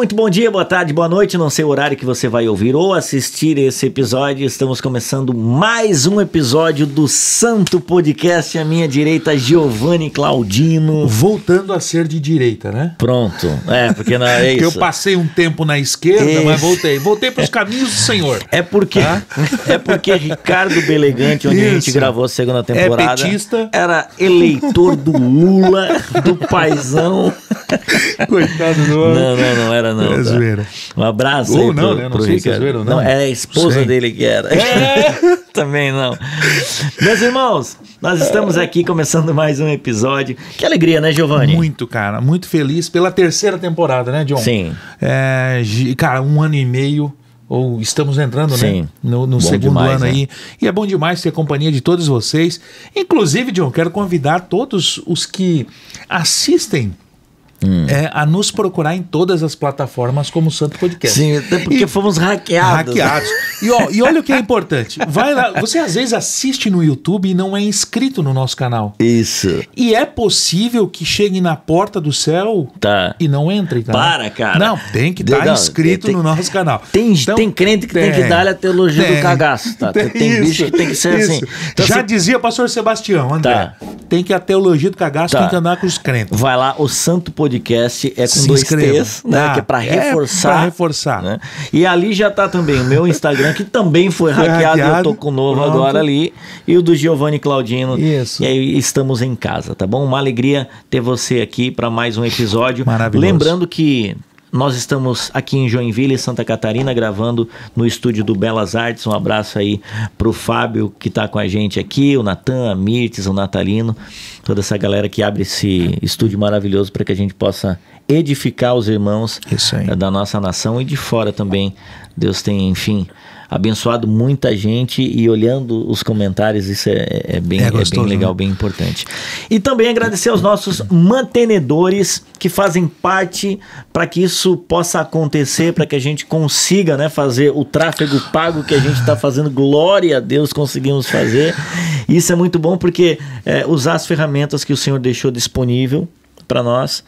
muito bom dia, boa tarde, boa noite. Não sei o horário que você vai ouvir ou assistir esse episódio. Estamos começando mais um episódio do Santo Podcast. À minha direita, Giovanni Claudino. Voltando a ser de direita, né? Pronto. Porque não é isso. Eu passei um tempo na esquerda, mas voltei. Voltei para os caminhos do Senhor. É porque Ricardo Belegante, onde a gente gravou a segunda temporada, petista. Era eleitor do Lula, do Paizão. Coitado do homem. Não era não. É zoeira. Um abraço aí pro sei Ricardo. se é zoeira ou não. Não, é a esposa dele que era. Também não. Meus irmãos, nós estamos aqui começando mais um episódio. Que alegria, né, Giovanni? Muito, cara. Muito feliz pela terceira temporada, né, John? Sim. Cara, 1 ano e meio. Ou estamos entrando, sim, né? No segundo demais, ano aí. Né? E é bom demais ter a companhia de todos vocês. Inclusive, John, quero convidar todos os que assistem a nos procurar em todas as plataformas como Santo Podcast. Sim, até porque fomos hackeados. E olha o que é importante. Vai lá, você às vezes assiste no YouTube e não é inscrito no nosso canal. Isso. E é possível que chegue na porta do céu e não entre, tá? Para, cara. Não, tem que estar inscrito no nosso canal. Tem crente que tem que dar a teologia do cagaço, tá? Tem bicho que tem que ser assim. Então, já dizia o pastor Sebastião, André. Tem que a teologia do cagaço tem que andar com os crentes. Vai lá, o Santo Podcast é com 2 T's, né? Que é pra reforçar. Pra reforçar. Né? E ali já tá também o meu Instagram, que também foi hackeado. Eu tô com o novo agora ali. E o do Giovanni Claudino. Isso. E aí estamos em casa, tá bom? Uma alegria ter você aqui para mais um episódio. Maravilhoso. Lembrando que nós estamos aqui em Joinville, Santa Catarina, gravando no estúdio do Belas Artes. Um abraço aí pro Fábio, que tá com a gente aqui, o Natan, a Mirtes, o Natalino, toda essa galera que abre esse estúdio maravilhoso para que a gente possa edificar os irmãos da nossa nação e de fora também. Deus tem, enfim, abençoado muita gente, e olhando os comentários, isso é bem legal, né? Bem importante. E também agradecer aos nossos mantenedores que fazem parte para que isso possa acontecer, para que a gente consiga, né, fazer o tráfego pago que a gente está fazendo. Glória a Deus, conseguimos fazer. Isso é muito bom, porque usar as ferramentas que o Senhor deixou disponível para nós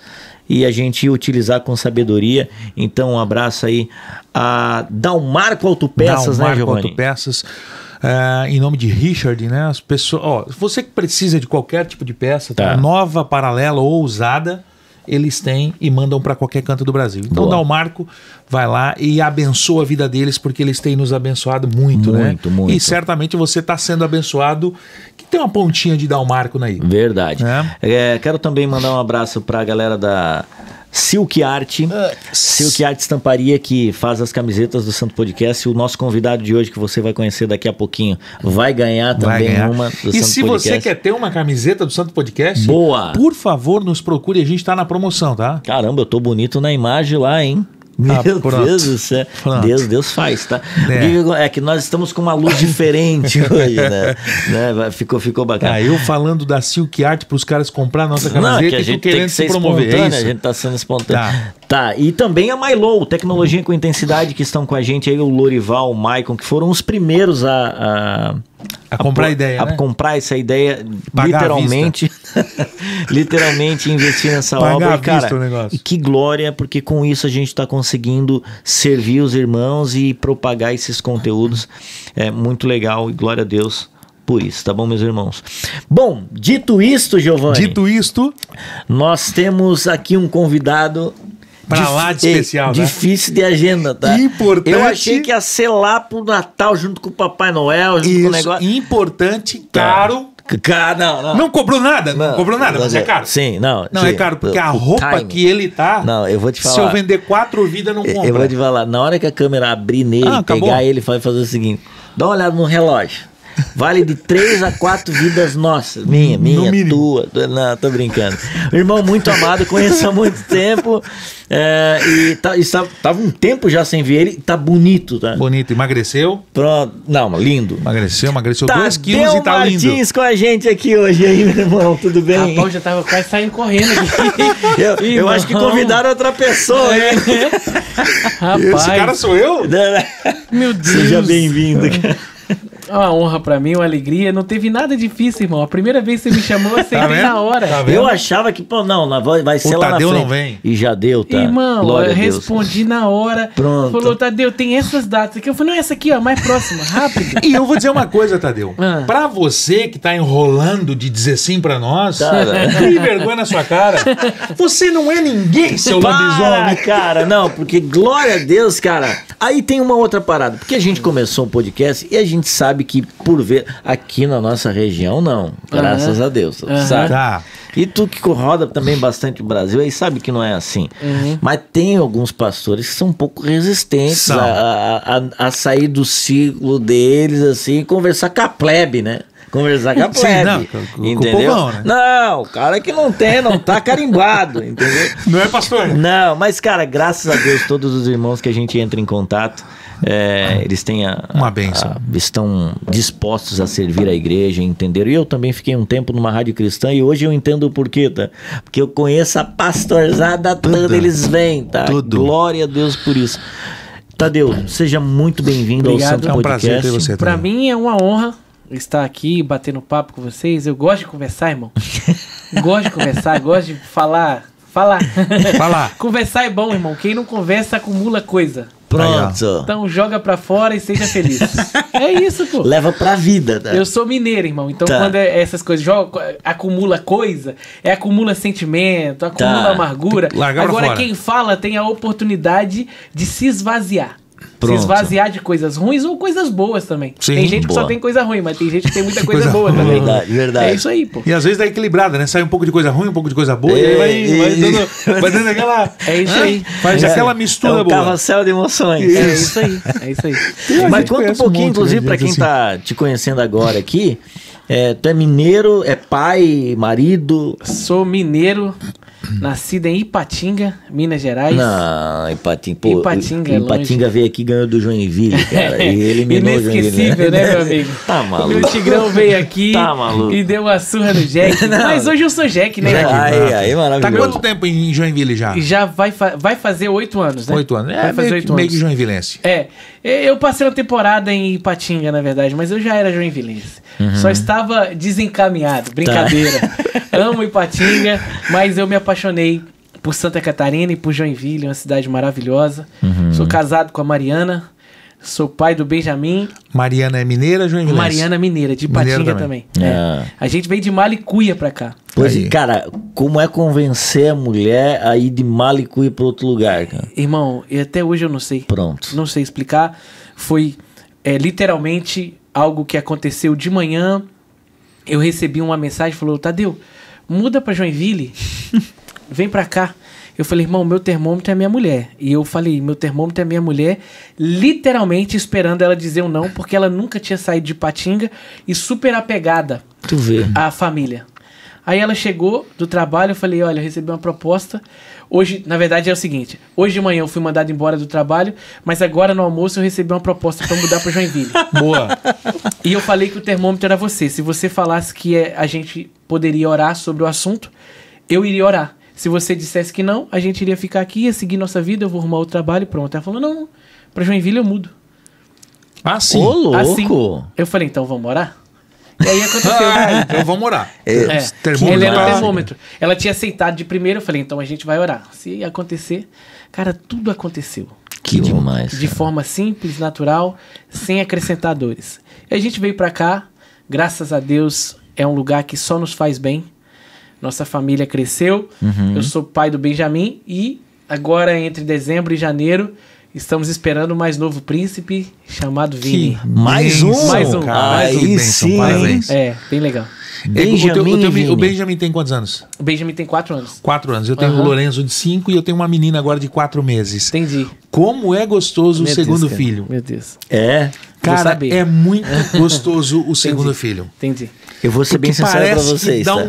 e a gente utilizar com sabedoria. Então, um abraço aí a Dalmarco Autopeças, né, Giovanni? Autopeças, em nome de Richard, né? As pessoas, você que precisa de qualquer tipo de peça, nova, paralela ou usada, eles têm e mandam para qualquer canto do Brasil. Então, Dalmarco, vai lá e abençoa a vida deles, porque eles têm nos abençoado muito, né? Muito. E certamente você está sendo abençoado, que tem uma pontinha de Dalmarco aí. Verdade. Quero também mandar um abraço para a galera da Silk Art, Silk Art Estamparia, que faz as camisetas do Santo Podcast. O nosso convidado de hoje, que você vai conhecer daqui a pouquinho, vai ganhar também uma do Santo Podcast. E se você quer ter uma camiseta do Santo Podcast, por favor, nos procure, a gente está na promoção, tá? Caramba, eu tô bonito na imagem lá, hein? Meu Deus do céu. Deus faz, tá? É que nós estamos com uma luz diferente hoje, né? Ficou bacana. Eu falando da Silk Art para os caras comprar nossa camiseta, que a gente tem que ser espontâneo, a gente tá sendo espontâneo. Tá, e também a Mylow, Tecnologia com Intensidade, que estão com a gente aí, o Lorival, o Maicon, que foram os primeiros a comprar a ideia, a comprar essa ideia, literalmente investir nessa obra. E, cara, e que glória, porque com isso a gente está conseguindo servir os irmãos e propagar esses conteúdos. É muito legal, e glória a Deus por isso, tá bom, meus irmãos? Bom, dito isto, Giovanni, nós temos aqui um convidado pra lá de especial, difícil de agenda, tá? Importante. Eu achei que ia ser lá pro Natal, junto com o Papai Noel, junto com o negócio. Importante, caro. Não cobrou nada? Não cobrou nada, mas é caro. Sim, não. É caro, porque a roupa que ele tá. Não, eu vou te falar. Se eu vender 4 vidas, não compra. Eu vou te falar, na hora que a câmera abrir nele, pegar ele, vai fazer o seguinte: dá uma olhada no relógio. Vale de 3 a 4 vidas nossas. Minha, tua. Não, tô brincando. Um irmão muito amado, conheço há muito tempo. Tava um tempo já sem ver ele. Tá bonito, tá? Bonito. Emagreceu? Pronto. Não, lindo. Emagreceu 2 quilos e tá lindo. Martins com a gente aqui hoje aí, meu irmão. Tudo bem? Rapaz, já tava quase saindo correndo aqui. eu acho que convidaram outra pessoa, hein? Rapaz. Esse cara sou eu? Meu Deus. Seja bem-vindo, cara. É uma honra pra mim, uma alegria. Não teve nada difícil, irmão. A primeira vez que você me chamou, eu aceitei na hora. Tá Eu achava que, pô, não, vai ser lá na frente. Tadeu não vem. E já deu, tá? Irmão, Glória eu a Deus. respondi na hora. Pronto. Falou, Tadeu, tem essas datas aqui. Eu falei, não, essa aqui, ó, mais próxima, rápido. E eu vou dizer uma coisa, Tadeu. Pra você que tá enrolando de dizer sim pra nós, crie vergonha na sua cara. Você não é ninguém, seu lobisomem. Cara, não, porque glória a Deus, cara. Aí tem uma outra parada. Porque a gente começou um podcast e a gente sabe que, por ver, aqui na nossa região, não. Graças a Deus, sabe? Tá. E tu que roda também bastante o Brasil, aí sabe que não é assim. Mas tem alguns pastores que são um pouco resistentes a sair do ciclo deles, assim, e conversar com a plebe, né? Conversar com a plebe, entendeu? Com o povão, né? Não, o cara que não tá carimbado, entendeu? Não é pastor? Não, mas cara, graças a Deus, todos os irmãos que a gente entra em contato, eles têm uma bênção. Estão dispostos a servir a igreja, entenderam? E eu também fiquei um tempo numa rádio cristã e hoje eu entendo o porquê, tá? Porque eu conheço a pastorzada toda, eles vêm, tá? Tudo. Glória a Deus por isso. Tadeu, seja muito bem-vindo ao Santo Obrigado. É um prazer Podcast. ter você, Pra Tadeu. mim é uma honra estar aqui, batendo papo com vocês. Eu gosto de conversar, irmão. Gosto de conversar, gosto de falar. Falar. Conversar é bom, irmão. Quem não conversa acumula coisa. Pronto. Então joga pra fora e seja feliz. É isso, pô. Leva pra vida, tá? Eu sou mineiro, irmão. Então Tá. quando essas coisas acumula coisa, acumula sentimento, acumula Tá. amargura. Largar pra Agora fora. quem fala tem a oportunidade de se esvaziar. Pronto. Se esvaziar de coisas ruins ou coisas boas também. Sim, tem gente que boa. só tem coisa ruim, mas tem gente que tem muita coisa Coisa boa ruim. também. Verdade, verdade. É isso aí, pô. E às vezes dá equilibrada, né? Sai um pouco de coisa ruim, um pouco de coisa boa, e aí vai dando aquela... É isso aí. Faz aquela mistura é um boa. carrossel de emoções. É isso aí. É isso aí. Mas gente conta um conhece um pouquinho, monte de inclusive, pra gente quem assim. tá te conhecendo agora aqui. Tu é mineiro, é pai, marido? Sou mineiro, nascido em Ipatinga, Minas Gerais. Não, Ipatinga. Pô, Ipatinga é Ipatinga veio aqui e ganhou do Joinville, cara. E eliminou o Joinville. Inesquecível, né, meu amigo? Tá O maluco. meu Tigrão veio aqui Tá maluco. e deu uma surra no Jack. Mas hoje eu sou Jack, né? irmão? Aí, Tá maravilhoso. quanto tempo em Joinville já? E já vai fazer 8 anos, né? 8 anos. Vai fazer 8 meio anos. que joinvilense. Eu passei uma temporada em Ipatinga, na verdade, mas eu já era joinvilense. Só estava desencaminhado, brincadeira. Amo Ipatinga, mas eu me apaixonei por Santa Catarina e por Joinville, uma cidade maravilhosa. Sou casado com a Mariana, sou pai do Benjamin. Mariana é mineira, joinvilense? Mariana Mineira, de Mineira Ipatinga também. também. Ah. A gente veio de Malicuia pra cá. Pois, Aí. cara, como é convencer a mulher a ir de Malicuia pra outro lugar, cara? Irmão, e até hoje eu não sei. Pronto. Não sei explicar. Foi literalmente algo que aconteceu de manhã. Eu recebi uma mensagem, falou, Tadeu, muda pra Joinville, vem pra cá. Eu falei, irmão, meu termômetro é minha mulher. E eu falei, meu termômetro é minha mulher, literalmente esperando ela dizer um não, porque ela nunca tinha saído de Ipatinga e super apegada Tu vê. à família. Aí ela chegou do trabalho, eu falei, olha, eu recebi uma proposta. Hoje, na verdade, é o seguinte, hoje de manhã eu fui mandado embora do trabalho, mas agora no almoço eu recebi uma proposta para mudar para Joinville. Boa. E eu falei que o termômetro era você. Se você falasse que a gente poderia orar sobre o assunto, eu iria orar. Se você dissesse que não, a gente iria ficar aqui, ia seguir nossa vida, eu vou arrumar o trabalho e pronto. Ela falou, não, para Joinville eu mudo. Ah, sim. Ô, louco. Assim, eu falei, então vamos orar? E aí aconteceu. Então vamos orar. Ele era o tá- termômetro. Ela tinha aceitado de primeiro, eu falei, então a gente vai orar. Se acontecer, cara, tudo aconteceu. Que demais. De forma simples, natural, sem acrescentar dores. E a gente veio pra cá, graças a Deus, é um lugar que só nos faz bem. Nossa família cresceu. Eu sou pai do Benjamin e agora entre dezembro e janeiro estamos esperando o mais novo príncipe chamado Vini. Mais um? Mais um. Cara, Aí que bênção, sim. parabéns. Bem legal. Benjamin, Vini. O Benjamin tem quantos anos? O Benjamin tem 4 anos. 4 anos. Eu tenho o Lorenzo de 5 e eu tenho uma menina agora de 4 meses. Entendi. Como é gostoso o Meu segundo Deus, cara. filho. Meu Deus. É. Cara, saber. é muito gostoso o segundo Entendi. filho. Entendi. Eu vou ser bem Porque sincero pra parece vocês, que dá tá?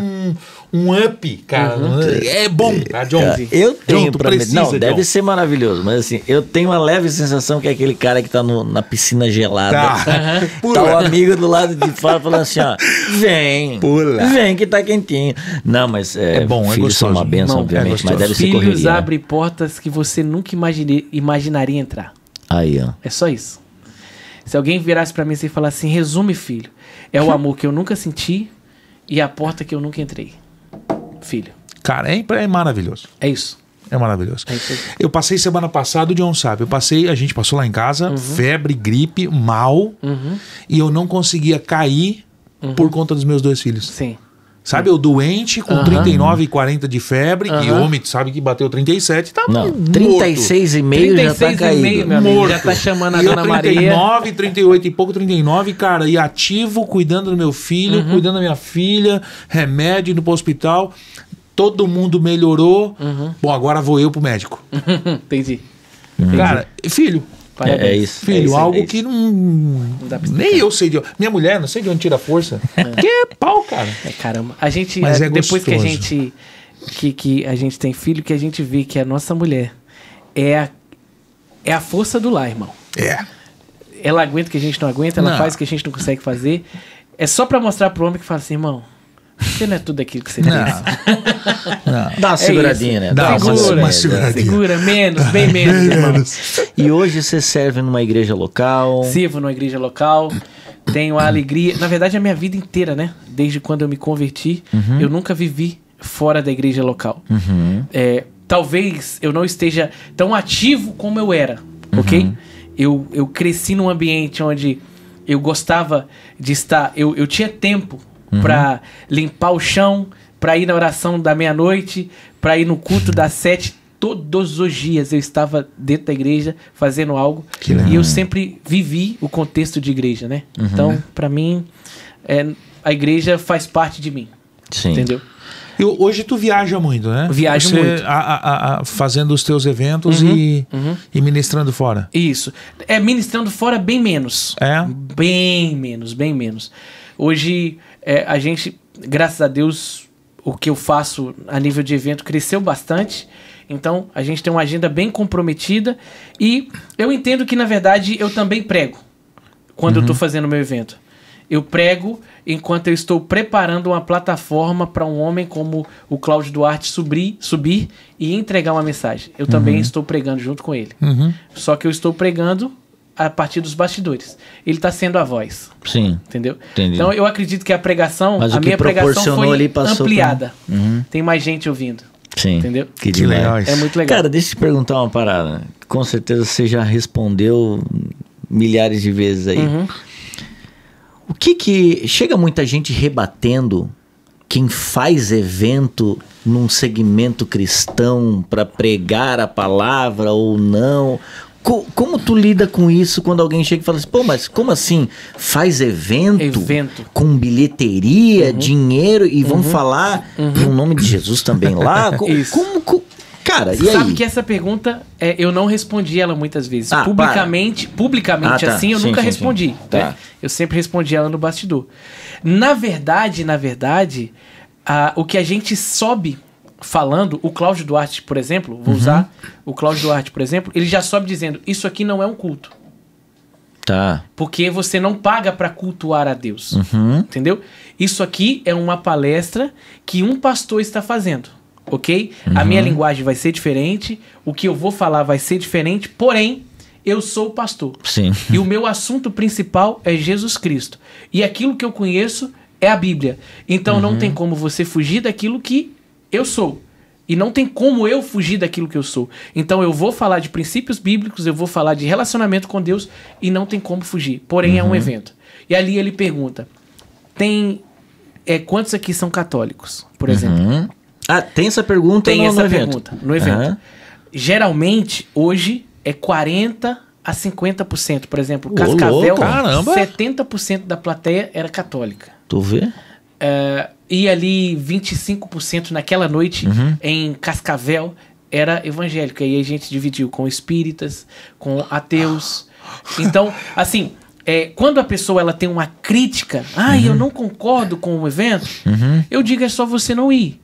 um up, cara. É bom, tá, John? Eu tenho John, tu pra mim. precisa, Não, deve John. ser maravilhoso, mas assim, eu tenho uma leve sensação que é aquele cara que tá na piscina gelada. Tá. Tá o amigo do lado de fora falando assim, ó, vem, Pula. vem que tá quentinho. Não, mas É bom, é filhos são gostoso. uma benção, Não, obviamente, é mas gostoso. deve ser Filhos correria. Né? abrem portas que você nunca imaginaria entrar. Aí, ó. É só isso. Se alguém virasse pra mim e falasse assim, resume, filho, é o amor que eu nunca senti e a porta que eu nunca entrei. Filho. Cara, é maravilhoso. É isso. É maravilhoso. É isso aí. Eu passei semana passada, o John sabe, a gente passou lá em casa, febre, gripe, mal, e eu não conseguia cair por conta dos meus 2 filhos. Sim. Sabe, eu doente, com 39 e 40 de febre, e homem, tu sabe que bateu 37, tá Não, morto. 36,5 já tá 36,5, caído. meu amigo. Morto. Já tá chamando a E eu Dona Maria. 39, 38 e pouco, 39, cara, e ativo, cuidando do meu filho, cuidando da minha filha, remédio, indo pro hospital. Todo mundo melhorou. Bom, agora vou eu pro médico. Entendi. Cara, filho, Parabéns. É isso. filho, é isso, algo é isso. que não dá pra nem eu sei de onde. Minha mulher, não sei de onde tira a força. Que é pau, cara. É, caramba. A gente, Mas é depois que a gostoso. gente que a gente tem filho, que a gente vê que a nossa mulher é a força do lar, irmão. É. Ela aguenta o que a gente não aguenta, ela Não. faz o que a gente não consegue fazer. É só pra mostrar pro homem que fala assim, irmão, você não é tudo aquilo que você Não. pensa. Não. Dá uma seguradinha, né? Dá uma Segura, seguradinha. segura, menos, bem menos, irmão. E hoje você serve numa igreja local. Sirvo numa igreja local, tenho a alegria. Na verdade, a minha vida inteira, né? Desde quando eu me converti, eu nunca vivi fora da igreja local. Talvez eu não esteja tão ativo como eu era, ok? Eu cresci num ambiente onde eu gostava de estar. Eu tinha tempo para limpar o chão, para ir na oração da meia-noite, para ir no culto das 7. Todos os dias eu estava dentro da igreja fazendo algo. Que legal. E eu sempre vivi o contexto de igreja, né? Então, para mim, a igreja faz parte de mim. Sim. Entendeu? Hoje tu viaja muito, né? Viajo Você, muito. fazendo os teus eventos e ministrando fora. Isso. Ministrando fora bem menos. É? Bem menos, bem menos. Hoje, a gente, graças a Deus, o que eu faço a nível de evento cresceu bastante. Então, a gente tem uma agenda bem comprometida. E eu entendo que, na verdade, eu também prego quando eu estou fazendo o meu evento. Eu prego enquanto eu estou preparando uma plataforma para um homem como o Cláudio Duarte subir e entregar uma mensagem. Eu também estou pregando junto com ele. Só que eu estou pregando a partir dos bastidores. Ele está sendo a voz. Sim. Entendeu? Entendi. Então eu acredito que a pregação, Mas a o que minha pregação proporcionou foi ali passou ampliada. Uhum. Tem mais gente ouvindo. Sim. Entendeu? Que Que demais. legal isso. É muito legal. Cara, deixa eu te perguntar uma parada. Com certeza você já respondeu milhares de vezes aí. O que chega muita gente rebatendo quem faz evento num segmento cristão para pregar a palavra ou não? Como tu lida com isso quando alguém chega e fala assim, pô, mas como assim? Faz evento? Com bilheteria, dinheiro e vão falar no nome de Jesus também lá? Isso. Cara, e Sabe aí? que essa pergunta eu não respondi ela muitas vezes. Ah, publicamente tá. assim, eu Sim, nunca sim, respondi. sim. Né? Tá. Eu sempre respondi ela no bastidor. Na verdade, o que a gente sobe falando, o Cláudio Duarte, por exemplo, vou usar o Cláudio Duarte, por exemplo, ele já sobe dizendo, isso aqui não é um culto. Tá. Porque você não paga para cultuar a Deus. Entendeu? Isso aqui é uma palestra que um pastor está fazendo. Ok? A minha linguagem vai ser diferente, o que eu vou falar vai ser diferente, porém, eu sou o pastor. Sim. E o meu assunto principal é Jesus Cristo. E aquilo que eu conheço é a Bíblia. Então não tem como você fugir daquilo que eu sou. E não tem como eu fugir daquilo que eu sou. Então eu vou falar de princípios bíblicos, eu vou falar de relacionamento com Deus e não tem como fugir. Porém, é um evento. E ali ele pergunta, quantos aqui são católicos, por exemplo? Ah, tem essa pergunta Tem no essa evento? pergunta no evento. Aham. Geralmente, hoje, é 40% a 50%. Por exemplo, Ô, Cascavel, louco, caramba! 70% da plateia era católica. Tu vê? E ali 25% naquela noite em Cascavel era evangélico. E aí a gente dividiu com espíritas, com ateus. Então, assim, quando a pessoa ela tem uma crítica, eu não concordo com o evento, eu digo é só você não ir.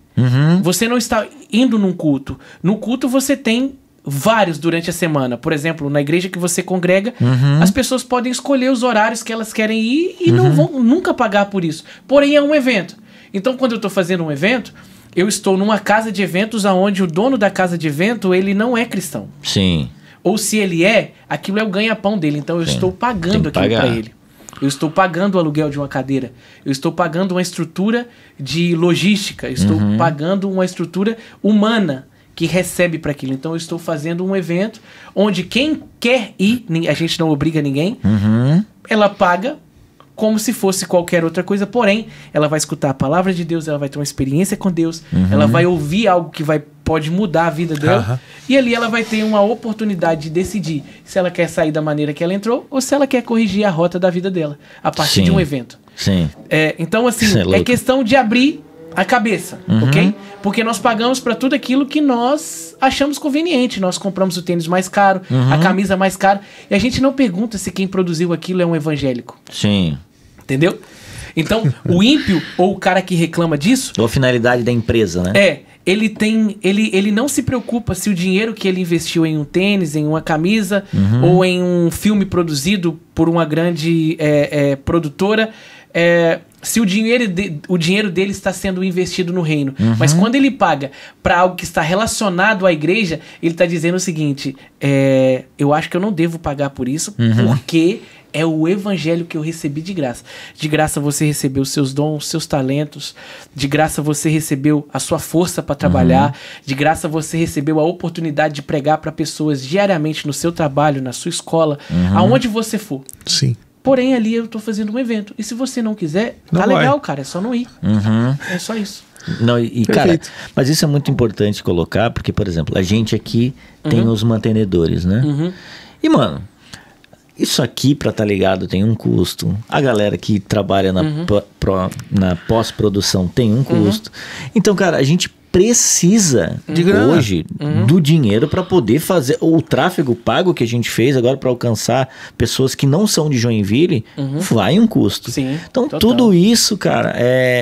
Você não está indo num culto. No culto você tem vários durante a semana. Por exemplo, na igreja que você congrega, as pessoas podem escolher os horários que elas querem ir e não vão nunca pagar por isso. Porém, é um evento. Então, quando eu estou fazendo um evento, eu estou numa casa de eventos onde o dono da casa de evento, ele não é cristão. Sim. ou se ele aquilo é o ganha-pão dele. Então eu estou pagando aquilo para ele. Eu estou pagando o aluguel de uma cadeira. Eu estou pagando uma estrutura de logística. Eu estou pagando uma estrutura humana que recebe para aquilo. Então eu estou fazendo um evento onde quem quer ir, a gente não obriga ninguém, ela paga como se fosse qualquer outra coisa, porém, ela vai escutar a palavra de Deus, ela vai ter uma experiência com Deus, ela vai ouvir algo que pode mudar a vida dela, e ali ela vai ter uma oportunidade de decidir se ela quer sair da maneira que ela entrou ou se ela quer corrigir a rota da vida dela, a partir de um evento. Então, assim, é questão de abrir a cabeça, ok? Porque nós pagamos para tudo aquilo que nós achamos conveniente. Nós compramos o tênis mais caro, a camisa mais cara, e a gente não pergunta se quem produziu aquilo é um evangélico. Entendeu? Então, o ímpio ou o cara que reclama disso... Ou a finalidade da empresa, né? Ele não se preocupa se o dinheiro que ele investiu em um tênis, em uma camisa, ou em um filme produzido por uma grande produtora... se o dinheiro dele está sendo investido no reino. Mas quando ele paga para algo que está relacionado à igreja, ele está dizendo o seguinte, eu acho que eu não devo pagar por isso, porque é o evangelho que eu recebi de graça. De graça você recebeu os seus dons, seus talentos, de graça você recebeu a sua força para trabalhar, de graça você recebeu a oportunidade de pregar para pessoas diariamente no seu trabalho, na sua escola, aonde você for. Sim. Porém, ali eu tô fazendo um evento. E se você não quiser, tá legal, cara. É só não ir. É só isso. Não, cara, mas isso é muito importante colocar, porque, por exemplo, a gente aqui tem os mantenedores, né? E, mano, isso aqui, pra estar ligado, tem um custo. A galera que trabalha na pós-produção tem um custo. Então, cara, a gente precisa hoje do dinheiro para poder fazer o tráfego pago que a gente fez agora para alcançar pessoas que não são de Joinville, vai um custo. Então tudo isso, cara,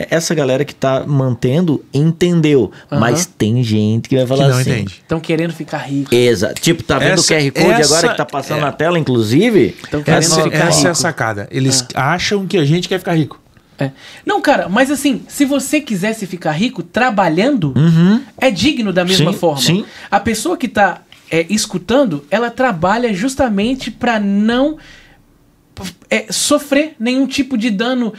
essa galera que tá mantendo entendeu, mas tem gente que vai falar que não assim, estão querendo ficar rico. Exato. Tipo, tá vendo o QR Code agora que tá passando na tela, inclusive? Essa é a sacada. Eles acham que a gente quer ficar rico. Não, cara, mas assim, se você quisesse ficar rico trabalhando, é digno da mesma forma. A pessoa que tá escutando, ela trabalha justamente para não sofrer nenhum tipo de dano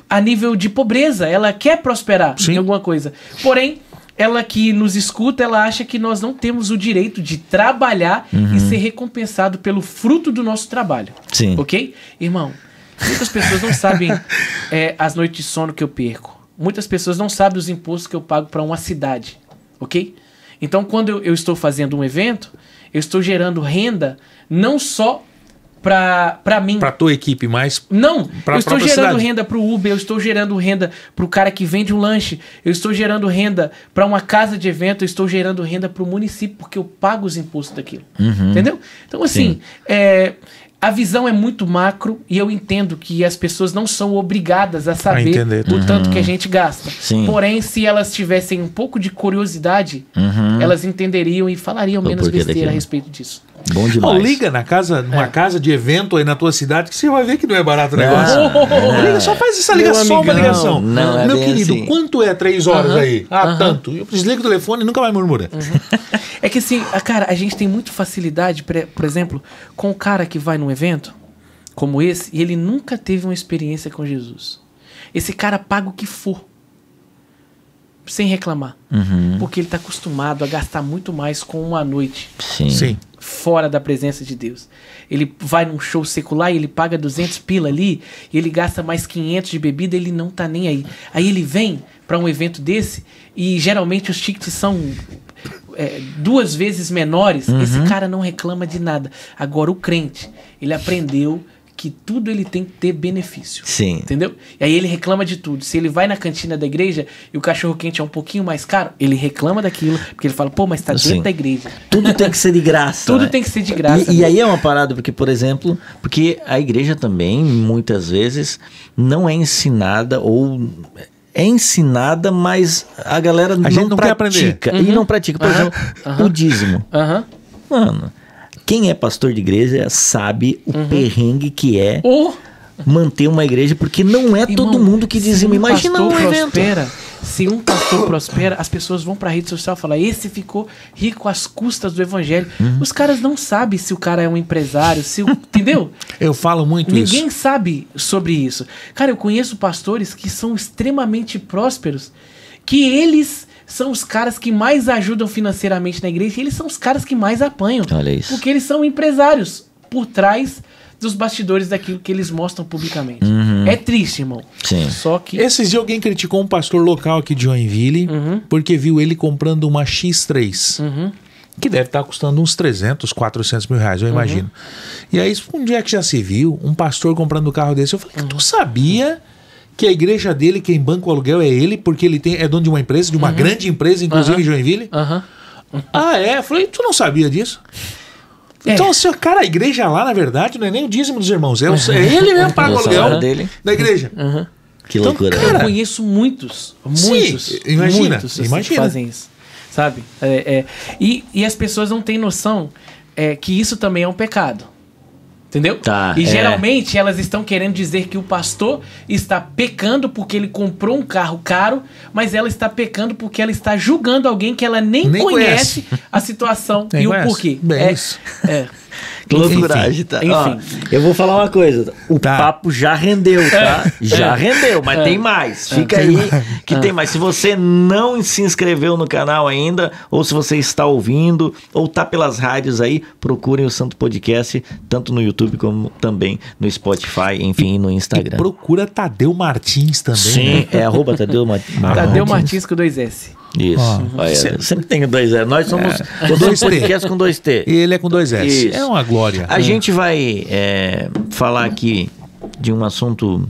a nível de pobreza. Ela quer prosperar em alguma coisa. Porém, ela que nos escuta, ela acha que nós não temos o direito de trabalhar e ser recompensado pelo fruto do nosso trabalho. Ok? Irmão, muitas pessoas não sabem as noites de sono que eu perco. Muitas pessoas não sabem os impostos que eu pago para uma cidade. Ok? Então, quando eu estou fazendo um evento, eu estou gerando renda não só para mim. Para tua equipe, mas não, eu estou gerando renda para o Uber, eu estou gerando renda para o cara que vende um lanche, eu estou gerando renda para uma casa de evento, eu estou gerando renda para o município, porque eu pago os impostos daquilo. Entendeu? Então, assim, a visão é muito macro e eu entendo que as pessoas não são obrigadas a saber o tanto que a gente gasta. Porém, se elas tivessem um pouco de curiosidade, elas entenderiam e falariam menos besteira a respeito disso. Bom demais. Liga numa casa de evento aí na tua cidade que você vai ver que não é barato o negócio. Liga, só faz essa ligação, uma ligação. Meu querido, assim. Quanto é 3 horas aí? Tanto. Eu desligo o telefone e nunca mais murmura. É que assim, cara, a gente tem muita facilidade, por exemplo, com o cara que vai num evento como esse e ele nunca teve uma experiência com Jesus. Esse cara paga o que for, sem reclamar. Porque ele está acostumado a gastar muito mais com uma noite. Fora da presença de Deus. Ele vai num show secular e ele paga 200 pila ali e ele gasta mais 500 de bebida, ele não tá nem aí. Aí ele vem para um evento desse e geralmente os tickets são 2 vezes menores. Esse cara não reclama de nada. Agora o crente, ele aprendeu que tudo ele tem que ter benefício. Entendeu? E aí ele reclama de tudo. Se ele vai na cantina da igreja e o cachorro-quente é um pouquinho mais caro, ele reclama daquilo, porque ele fala, pô, mas tá dentro da igreja. Tudo tem que ser de graça. Tudo tem que ser de graça. E aí é uma parada, porque, por exemplo, porque a igreja também, muitas vezes, não é ensinada ou... É ensinada, mas a galera não pratica. E não pratica. Por exemplo, o dízimo. Mano... Quem é pastor de igreja sabe o perrengue que é manter uma igreja, porque não é todo mundo que dizima. Imagina um evento. Se um pastor prospera, as pessoas vão pra rede social e falam, esse ficou rico às custas do evangelho. Os caras não sabem se o cara é um empresário, entendeu? Eu falo muito isso. Ninguém sabe sobre isso. Cara, eu conheço pastores que são extremamente prósperos, que eles são os caras que mais ajudam financeiramente na igreja, e eles são os caras que mais apanham. Olha isso. Porque eles são empresários por trás dos bastidores daquilo que eles mostram publicamente. É triste, irmão. Sim. Só que... Esses dias alguém criticou um pastor local aqui de Joinville porque viu ele comprando uma X3. Que deve estar custando uns 300, 400 mil reais, eu imagino. E aí, um dia que já se viu, um pastor comprando um carro desse, eu falei, tu sabia que a igreja dele, quem banca o aluguel é ele, porque ele é dono de uma empresa, de uma grande empresa, inclusive em Joinville? Ah, é? Eu falei, tu não sabia disso? Então, cara, a igreja lá, na verdade, não é nem o dízimo dos irmãos. É ele mesmo paga o aluguel dele da igreja. Que loucura. Então, cara, eu conheço muitos que fazem isso. Sabe? E as pessoas não têm noção que isso também é um pecado. Entendeu? Geralmente elas estão querendo dizer que o pastor está pecando porque ele comprou um carro caro, mas ela está pecando porque ela está julgando alguém que ela nem conhece a situação e o porquê. Que loucuragem, tá? Enfim. Ó, eu vou falar uma coisa. O papo já rendeu, tá? Já rendeu, mas tem mais. Fica aí que tem mais. Se você não se inscreveu no canal ainda, ou se você está ouvindo, ou tá pelas rádios aí, procurem o Santo Podcast, tanto no YouTube como também no Spotify, enfim, no Instagram. E procura Tadeu Martins também. Sim, né? @Tadeu Martins. Tadeu Martins com 2S. Isso. Olha, sempre tem 2S. Nós somos dois podcast com 2T. E ele é com 2S. Isso. É uma glória. A gente vai falar aqui de um assunto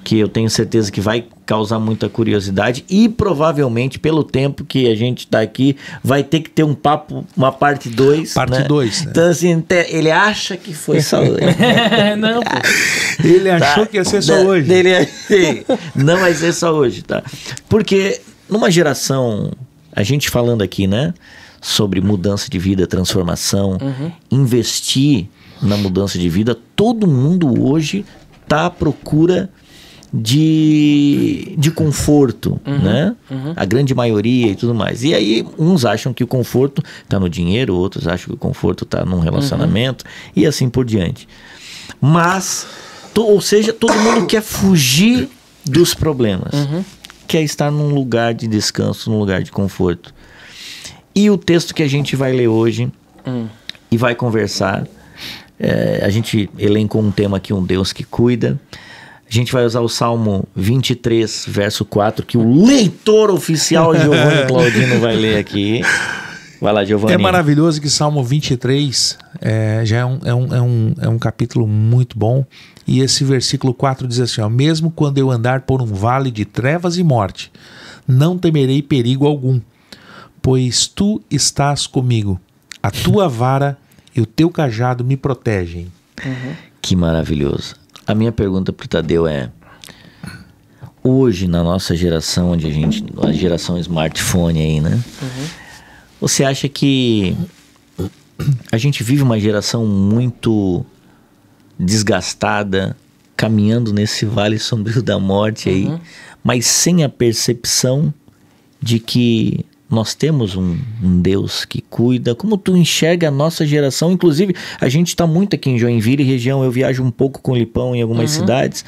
que eu tenho certeza que vai causar muita curiosidade e provavelmente, pelo tempo que a gente está aqui, vai ter que ter um papo, uma parte 2. Parte 2. Né? Então, assim, ele acha que foi só hoje. Não, pô. Ele achou que ia ser só hoje. Não vai ser só hoje, tá? Porque numa geração, a gente falando aqui, né, sobre mudança de vida, transformação, investir na mudança de vida, todo mundo hoje está à procura de conforto, né? A grande maioria e tudo mais. E aí, uns acham que o conforto está no dinheiro, outros acham que o conforto está num relacionamento e assim por diante. Mas, ou seja, todo mundo quer fugir dos problemas. Quer estar num lugar de descanso, num lugar de conforto. E o texto que a gente vai ler hoje e vai conversar, a gente elencou um tema aqui, um Deus que cuida. A gente vai usar o Salmo 23, verso 4, que o leitor oficial Giovanni Claudino vai ler aqui. Vai lá, Giovanni. É maravilhoso que Salmo 23 já é um capítulo muito bom. E esse versículo 4 diz assim, ó, mesmo quando eu andar por um vale de trevas e morte, não temerei perigo algum, pois tu estás comigo. A tua vara e o teu cajado me protegem. Que maravilhoso. A minha pergunta pro Tadeu é, hoje na nossa geração, a geração smartphone aí, né? Você acha que a gente vive uma geração muito desgastada, caminhando nesse vale sombrio da morte aí, mas sem a percepção de que nós temos um Deus que cuida? Como tu enxerga a nossa geração? Inclusive, a gente está muito aqui em Joinville, região, eu viajo um pouco com o Lipão em algumas cidades,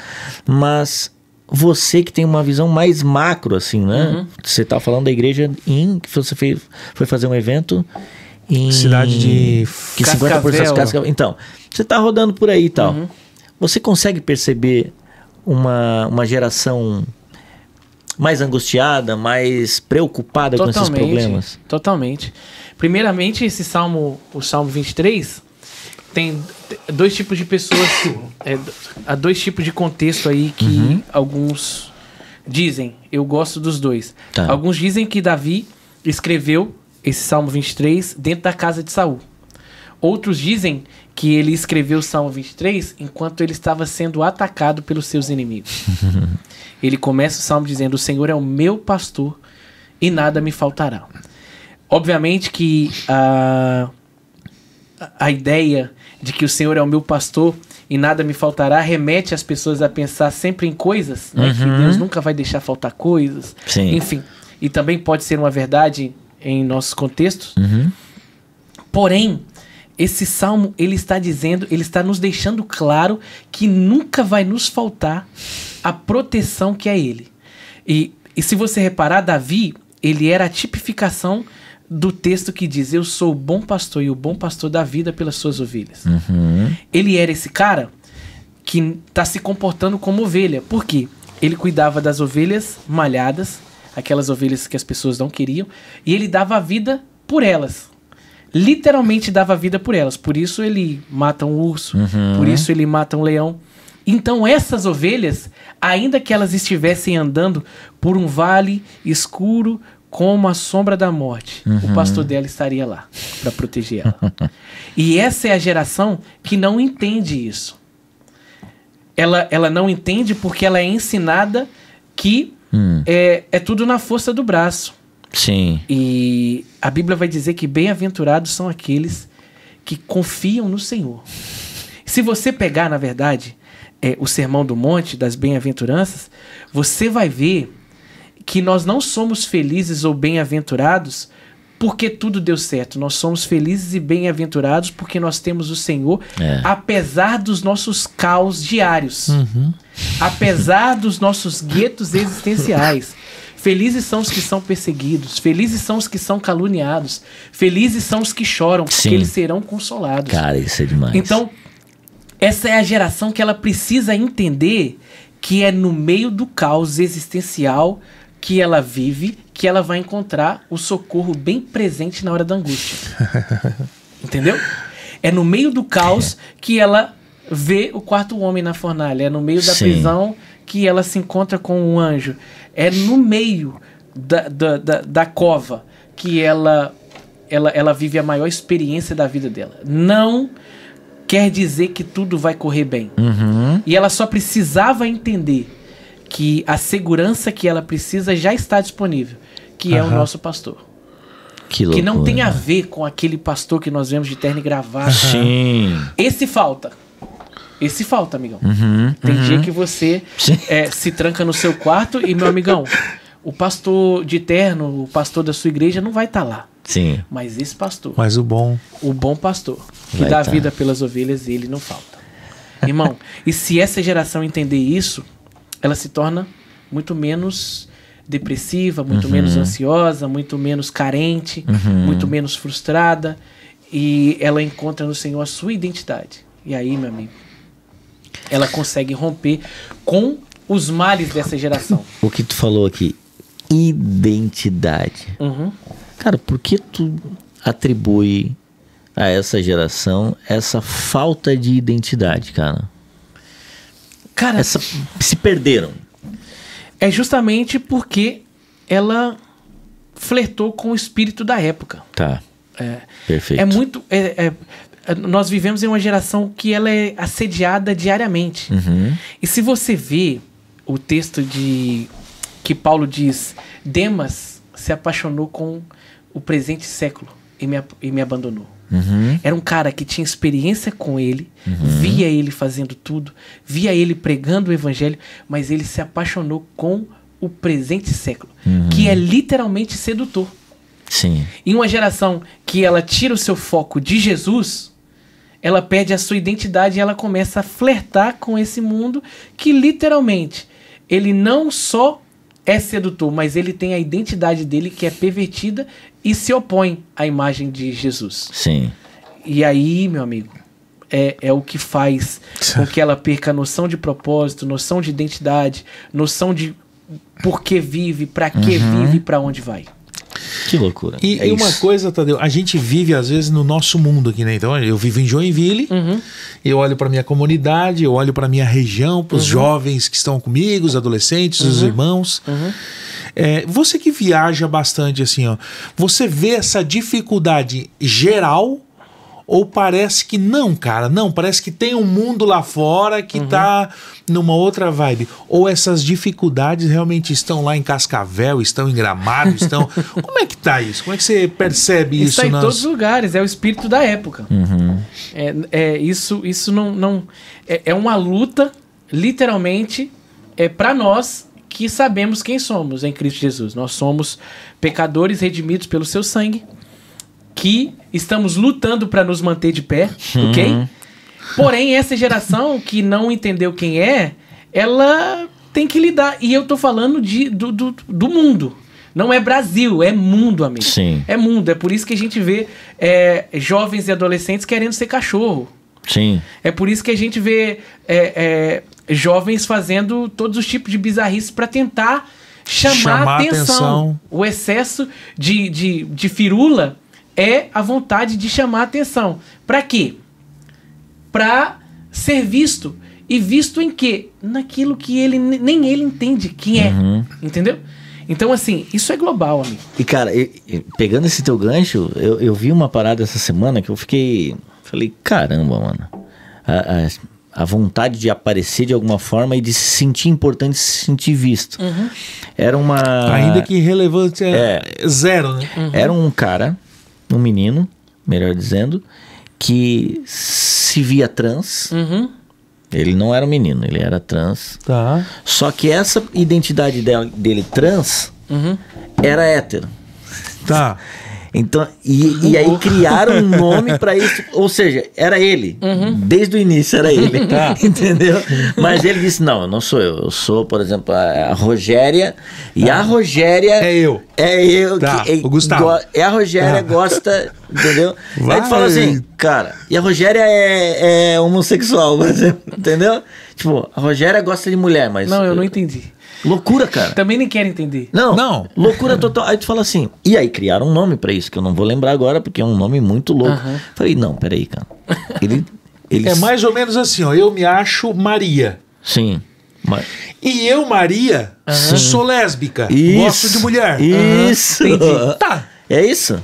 mas você que tem uma visão mais macro, assim, né? Você está falando da igreja que você foi fazer um evento em... Cidade de... Que 50% Cascavel. Então, você está rodando por aí e tal. Você consegue perceber uma geração mais angustiada, mais preocupada com esses problemas? Totalmente. Primeiramente, o Salmo 23, tem dois tipos de pessoas, há dois tipos de contexto aí que alguns dizem. Eu gosto dos dois. Tá. Alguns dizem que Davi escreveu esse Salmo 23 dentro da casa de Saul. Outros dizem que ele escreveu o Salmo 23 enquanto ele estava sendo atacado pelos seus inimigos. Ele começa o Salmo dizendo, o Senhor é o meu pastor e nada me faltará. Obviamente que a ideia de que o Senhor é o meu pastor e nada me faltará, remete as pessoas a pensar sempre em coisas, né? Que Deus nunca vai deixar faltar coisas. Sim. Enfim, e também pode ser uma verdade em nossos contextos. Porém, esse salmo, ele está dizendo, ele está nos deixando claro que nunca vai nos faltar a proteção que é ele. E se você reparar, Davi, ele era a tipificação do texto que diz: eu sou o bom pastor e o bom pastor dá vida pelas suas ovelhas. Ele era esse cara que está se comportando como ovelha. Por quê? Ele cuidava das ovelhas malhadas, aquelas ovelhas que as pessoas não queriam, e ele dava a vida por elas. Literalmente dava vida por elas. Por isso ele mata um urso, por isso ele mata um leão. Então essas ovelhas, ainda que elas estivessem andando por um vale escuro como a sombra da morte, o pastor dela estaria lá para proteger ela. E essa é a geração que não entende isso. Ela não entende porque ela é ensinada que é tudo na força do braço. Sim. E a Bíblia vai dizer que bem-aventurados são aqueles que confiam no Senhor. Se você pegar, na verdade, o Sermão do Monte, das bem-aventuranças, você vai ver que nós não somos felizes ou bem-aventurados porque tudo deu certo. Nós somos felizes e bem-aventurados porque nós temos o Senhor, apesar dos nossos caos diários, apesar dos nossos guetos existenciais. Felizes são os que são perseguidos, felizes são os que são caluniados, felizes são os que choram, porque eles serão consolados. Cara, isso é demais. Então, essa é a geração que ela precisa entender que é no meio do caos existencial que ela vive, que ela vai encontrar o socorro bem presente na hora da angústia. Entendeu? É no meio do caos que ela vê o quarto homem na fornalha, é no meio da prisão que ela se encontra com um anjo. É no meio da cova que ela vive a maior experiência da vida dela. Não quer dizer que tudo vai correr bem. E ela só precisava entender que a segurança que ela precisa já está disponível, que é o nosso pastor. Que loucura. Que não tem a ver com aquele pastor que nós vemos de terno e gravata. Sim. Esse falta, amigão. Tem dia que você se tranca no seu quarto e, meu amigão, o pastor de terno, o pastor da sua igreja não vai estar lá. Sim. Mas esse pastor, Mas o bom pastor, que Vai dá tá. vida pelas ovelhas, ele não falta. Irmão, e se essa geração entender isso, ela se torna muito menos depressiva, muito menos ansiosa, muito menos carente, muito menos frustrada, e ela encontra no Senhor a sua identidade. E aí, meu amigo, ela consegue romper com os males dessa geração. O que tu falou aqui, identidade. Cara, por que tu atribui a essa geração essa falta de identidade, cara? Cara, Se perderam. é justamente porque ela flertou com o espírito da época. Tá. Perfeito. É muito... nós vivemos em uma geração que ela é assediada diariamente. E se você vê o texto que Paulo diz: Demas se apaixonou com o presente século e me abandonou. Era um cara que tinha experiência com ele, via ele fazendo tudo, via ele pregando o evangelho, mas ele se apaixonou com o presente século, que é literalmente sedutor. Sim. Em uma geração que ela tira o seu foco de Jesus, ela perde a sua identidade e ela começa a flertar com esse mundo que literalmente ele não só é sedutor, mas ele tem a identidade dele que é pervertida e se opõe à imagem de Jesus. Sim. E aí, meu amigo, é o que faz com que ela perca a noção de propósito, noção de identidade, noção de por que vive, para que vive e para onde vai. Que loucura. E uma coisa, Tadeu, a gente vive às vezes no nosso mundo aqui, né? Então eu vivo em Joinville, eu olho para minha comunidade, eu olho para minha região, para os jovens que estão comigo, os adolescentes, os irmãos. Você que viaja bastante assim, ó, você vê essa dificuldade geral Ou parece que não, cara? Não, parece que tem um mundo lá fora que tá numa outra vibe. Ou essas dificuldades realmente estão lá em Cascavel, estão em Gramado, estão... Como é que tá isso? Como é que você percebe isso? Está em todos os lugares, é o espírito da época. Isso não... É uma luta, literalmente, para nós que sabemos quem somos em Cristo Jesus. Nós somos pecadores redimidos pelo seu sangue, que estamos lutando para nos manter de pé, ok? Porém, essa geração que não entendeu quem ela tem que lidar. E eu tô falando do mundo. Não é Brasil, é mundo, amigo. Sim. É mundo. É por isso que a gente vê jovens e adolescentes querendo ser cachorro. Sim. É por isso que a gente vê jovens fazendo todos os tipos de bizarrices para tentar chamar atenção. O excesso de firula é a vontade de chamar atenção. Para quê? Para ser visto. E visto em quê? Naquilo que nem ele entende quem é. Entendeu? Então, assim, isso é global, amigo. E, cara, pegando esse teu gancho, eu vi uma parada essa semana que eu falei, caramba, mano. A vontade de aparecer de alguma forma e de se sentir importante, se sentir visto. Era uma... Ainda que relevância zero, né? Era um cara, um menino, melhor dizendo, que se via trans. Ele não era um menino, ele era trans. Tá. Só que essa identidade dele trans era hétero. Tá. Então, e aí criaram um nome pra isso, ou seja, era ele, desde o início era ele, entendeu? Mas ele disse, não, eu não sou eu sou, por exemplo, a Rogéria, e a Rogéria... É eu. Tá, o Gustavo. A Rogéria gosta, entendeu? Aí tu fala assim, cara, e a Rogéria é homossexual, por exemplo, entendeu? Tipo, a Rogéria gosta de mulher, mas... Não, eu não entendi. Loucura, cara. Também nem quero entender. Não. Loucura total. Aí tu fala assim, e aí criaram um nome pra isso, que eu não vou lembrar agora, porque é um nome muito louco. Falei, não, peraí, cara. Ele... É mais ou menos assim, ó. Eu me acho Maria. Sim. E eu, Maria, sou lésbica. Gosto de mulher. Isso. Entendi. Tá. É isso.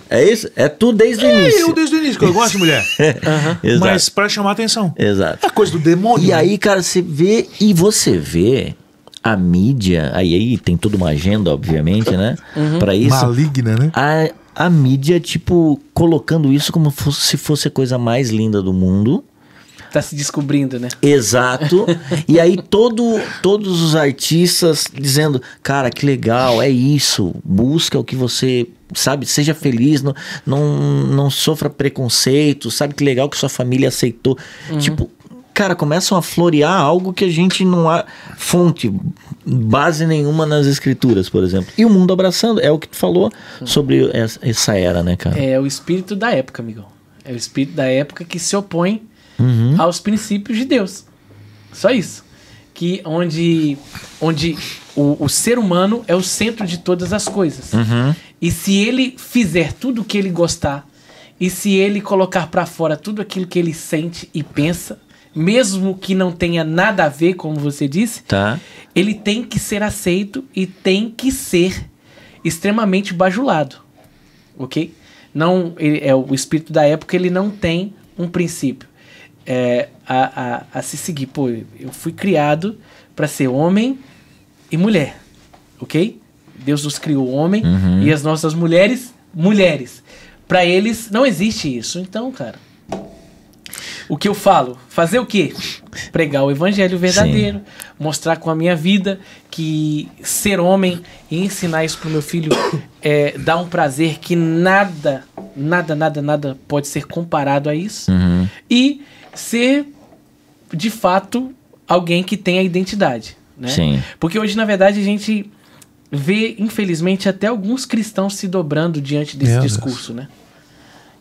É tu desde o início. Eu desde o início, que eu gosto de mulher. Mas pra chamar atenção. Exato. É coisa do demônio. E aí, cara, você vê a mídia, aí tem toda uma agenda, obviamente, né? Pra isso. Maligna, né? A mídia, tipo, colocando isso como se fosse a coisa mais linda do mundo. Tá se descobrindo, né? Exato. E aí todos os artistas dizendo, cara, que legal, é isso. Busca o que você... Sabe, seja feliz, não sofra preconceito. Sabe que legal que sua família aceitou. Tipo... Cara, começam a florear algo que a gente não há fonte, base nenhuma nas escrituras, por exemplo. E o mundo abraçando, é o que tu falou sobre essa era, né, cara? É o espírito da época, amigão. É o espírito da época que se opõe aos princípios de Deus. Só isso. Que onde o ser humano é o centro de todas as coisas. E se ele fizer tudo o que ele gostar, e se ele colocar pra fora tudo aquilo que ele sente e pensa, mesmo que não tenha nada a ver, como você disse, ele tem que ser aceito e tem que ser extremamente bajulado, ok? Não, o espírito da época, ele não tem um princípio a se seguir. Pô, eu fui criado para ser homem e mulher, ok? Deus nos criou homem e as nossas mulheres. Para eles não existe isso. Então, cara... O que eu falo? Fazer o quê? Pregar o evangelho verdadeiro, mostrar com a minha vida que ser homem e ensinar isso pro meu filho dá um prazer que nada pode ser comparado a isso. E ser, de fato, alguém que tenha identidade, né? Sim. Porque hoje, na verdade, a gente vê, infelizmente, até alguns cristãos se dobrando diante desse discurso, né?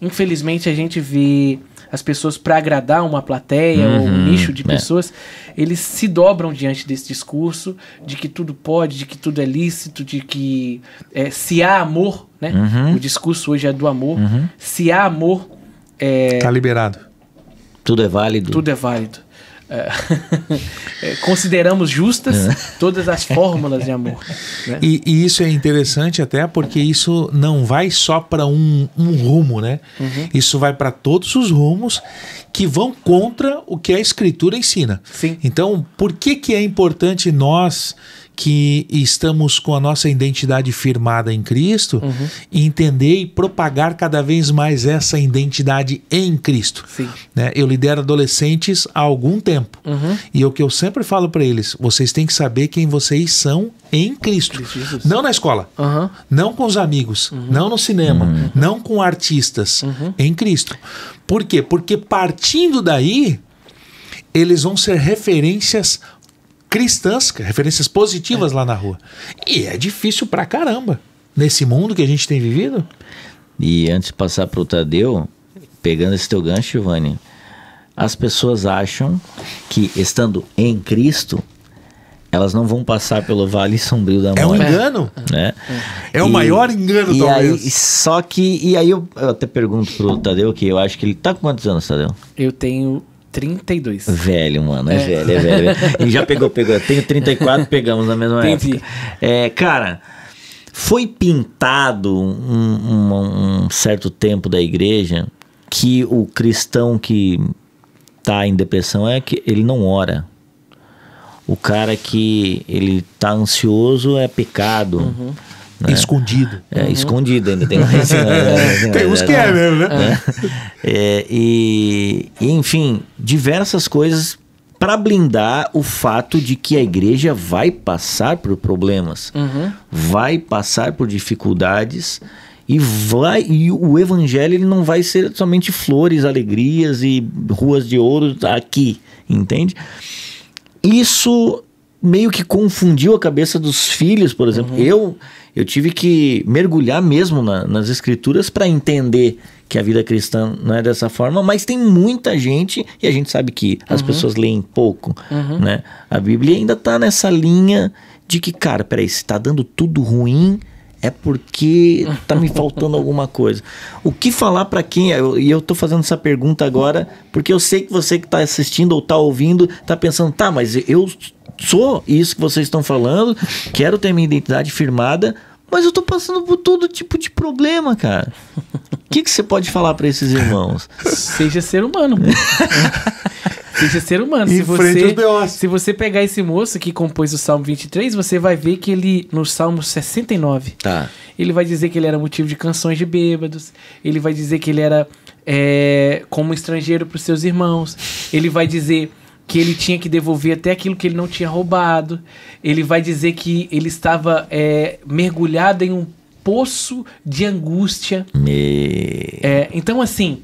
Infelizmente, a gente vê as pessoas, para agradar uma plateia ou um nicho de pessoas, eles se dobram diante desse discurso de que tudo pode, de que tudo é lícito, de que se há amor, né? O discurso hoje é do amor. Se há amor... Tá liberado. Tudo é válido. Tudo é válido. consideramos justas todas as fórmulas de amor. Né? E isso é interessante até porque isso não vai só para um rumo, né? Isso vai para todos os rumos que vão contra o que a Escritura ensina. Sim. Então, por que é importante nós que estamos com a nossa identidade firmada em Cristo, entender e propagar cada vez mais essa identidade em Cristo? Sim. Né? Eu lidero adolescentes há algum tempo. E o que eu sempre falo para eles, vocês têm que saber quem vocês são em Cristo. Não na escola, não com os amigos, não no cinema, não com artistas, em Cristo. Por quê? Porque partindo daí, eles vão ser referências cristãs, referências positivas lá na rua. E é difícil pra caramba nesse mundo que a gente tem vivido. E antes de passar pro Tadeu, pegando esse teu gancho, Giovanni, as pessoas acham que estando em Cristo, elas não vão passar pelo vale sombrio da morte. É um engano. Né? É o maior engano, talvez. Aí, só que, e aí eu até pergunto pro Tadeu, que eu acho que ele tá com quantos anos, Tadeu? Eu tenho 32. Velho, mano, é velho. Ele já pegou. Eu tenho 34, pegamos na mesma época. Cara, foi pintado um certo tempo da igreja que o cristão que tá em depressão é que ele não ora. O cara que ele tá ansioso é pecado. Né? Escondido. Escondido ainda. Tem uns que é mesmo, né? E enfim, diversas coisas para blindar o fato de que a igreja vai passar por problemas, vai passar por dificuldades e o evangelho ele não vai ser somente flores, alegrias e ruas de ouro aqui, entende? Isso meio que confundiu a cabeça dos filhos, por exemplo. Eu tive que mergulhar mesmo nas escrituras para entender que a vida cristã não é dessa forma, mas tem muita gente, e a gente sabe que as pessoas leem pouco, né? A Bíblia ainda tá nessa linha de que, cara, peraí, se tá dando tudo ruim, é porque tá me faltando alguma coisa. O que falar para quem... E eu tô fazendo essa pergunta agora, porque eu sei que você que tá assistindo ou tá ouvindo, tá pensando, tá, mas eu sou isso que vocês estão falando, quero ter minha identidade firmada, mas eu tô passando por todo tipo de problema, cara. O que você pode falar para esses irmãos? Seja ser humano. Seja ser humano. Se você pegar esse moço que compôs o Salmo 23, você vai ver que ele, no Salmo 69, ele vai dizer que ele era motivo de canções de bêbados, ele vai dizer que ele era como estrangeiro para os seus irmãos, ele vai dizer que ele tinha que devolver até aquilo que ele não tinha roubado, ele vai dizer que ele estava mergulhado em um poço de angústia. Então, assim,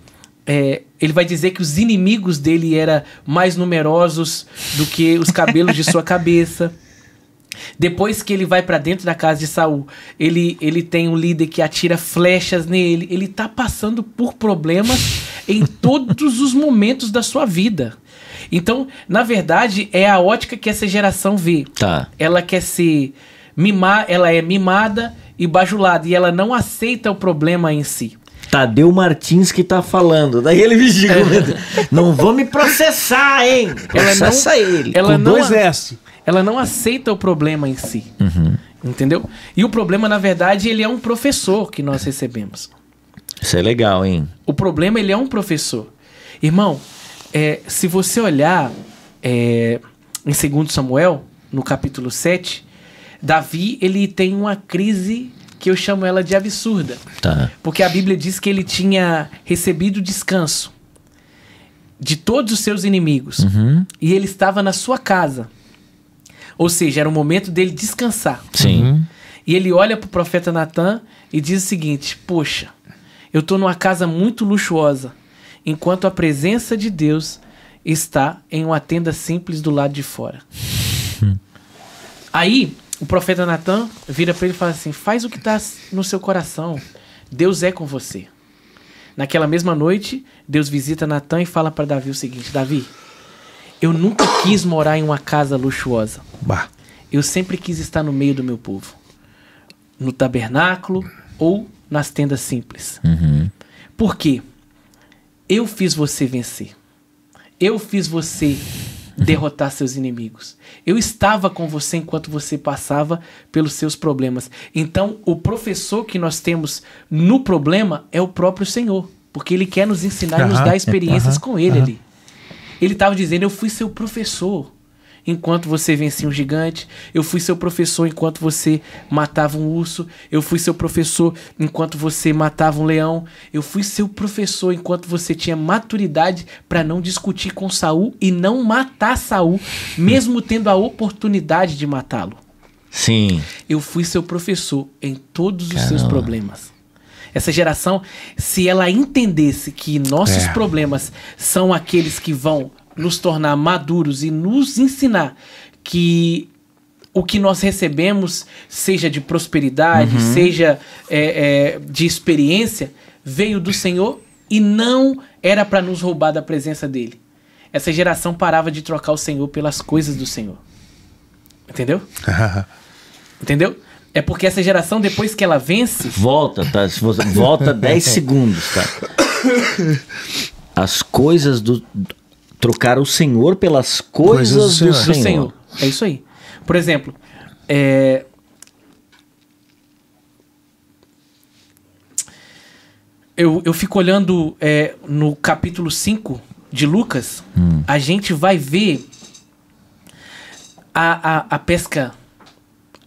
ele vai dizer que os inimigos dele eram mais numerosos do que os cabelos de sua cabeça. Depois que ele vai para dentro da casa de Saul, ele tem um líder que atira flechas nele. Ele tá passando por problemas em todos os momentos da sua vida. Então, na verdade, é a ótica que essa geração vê. Ela quer ser ela é mimada e bajulada, e ela não aceita o problema em si. Tadeu Martins que tá falando. Daí ele me diz, não vou me processar, hein? Processa ele. Com 2 S. Ela não aceita o problema em si. Entendeu? E o problema, na verdade, ele é um professor que nós recebemos. Isso é legal, hein? O problema, ele é um professor. Irmão, se você olhar em 2 Samuel, no capítulo 7, Davi, ele tem uma crise que eu chamo ela de absurda. Porque a Bíblia diz que ele tinha recebido descanso de todos os seus inimigos. E ele estava na sua casa. Ou seja, era o momento dele descansar. Sim. E ele olha para o profeta Natan e diz o seguinte: poxa, eu estou numa casa muito luxuosa, enquanto a presença de Deus está em uma tenda simples do lado de fora. Aí, o profeta Natan vira para ele e fala assim: faz o que está no seu coração. Deus é com você. Naquela mesma noite, Deus visita Natan e fala para Davi o seguinte: Davi, eu nunca quis morar em uma casa luxuosa. Eu sempre quis estar no meio do meu povo. No tabernáculo ou nas tendas simples. Por quê? Eu fiz você vencer. Eu fiz você derrotar seus inimigos. Eu estava com você enquanto você passava pelos seus problemas. Então, o professor que nós temos no problema é o próprio Senhor, porque Ele quer nos ensinar e nos dar experiências com Ele ali. Ele estava dizendo, eu fui seu professor enquanto você vencia um gigante, eu fui seu professor enquanto você matava um urso, eu fui seu professor enquanto você matava um leão, eu fui seu professor enquanto você tinha maturidade para não discutir com Saul e não matar Saul, mesmo tendo a oportunidade de matá-lo. Sim. Eu fui seu professor em todos os seus problemas. Essa geração, se ela entendesse que nossos problemas são aqueles que vão nos tornar maduros e nos ensinar que o que nós recebemos, seja de prosperidade, seja de experiência, veio do Senhor e não era para nos roubar da presença dele. Essa geração parava de trocar o Senhor pelas coisas do Senhor. Entendeu? Entendeu? É porque essa geração, depois que ela vence... Volta, tá? Se você volta 10 segundos, tá? As coisas do... Trocar o Senhor pelas coisas do Senhor. É isso aí. Por exemplo, eu fico olhando no capítulo 5 de Lucas, a gente vai ver a pesca,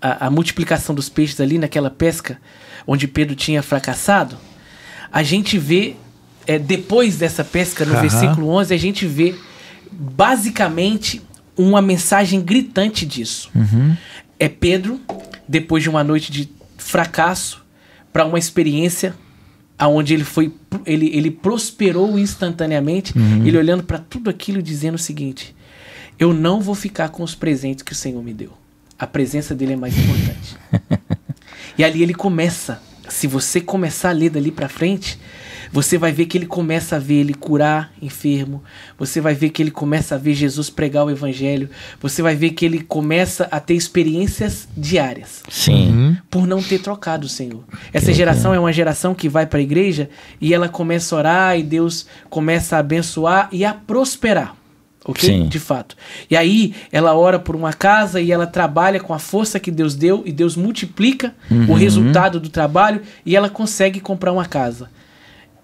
a multiplicação dos peixes ali naquela pesca onde Pedro tinha fracassado. A gente vê, depois dessa pesca, no versículo 11, a gente vê basicamente uma mensagem gritante disso. É Pedro, depois de uma noite de fracasso, para uma experiência onde ele prosperou instantaneamente, ele olhando para tudo aquilo e dizendo o seguinte: eu não vou ficar com os presentes que o Senhor me deu. A presença dele é mais importante. E ali ele começa, se você começar a ler dali para frente, você vai ver que ele começa a ver ele curar enfermo, você vai ver que ele começa a ver Jesus pregar o evangelho, você vai ver que ele começa a ter experiências diárias. Sim. Por não ter trocado o Senhor. Essa geração é uma geração que vai para a igreja e ela começa a orar e Deus começa a abençoar e a prosperar. Ok? Sim. De fato. E aí ela ora por uma casa e ela trabalha com a força que Deus deu e Deus multiplica o resultado do trabalho e ela consegue comprar uma casa.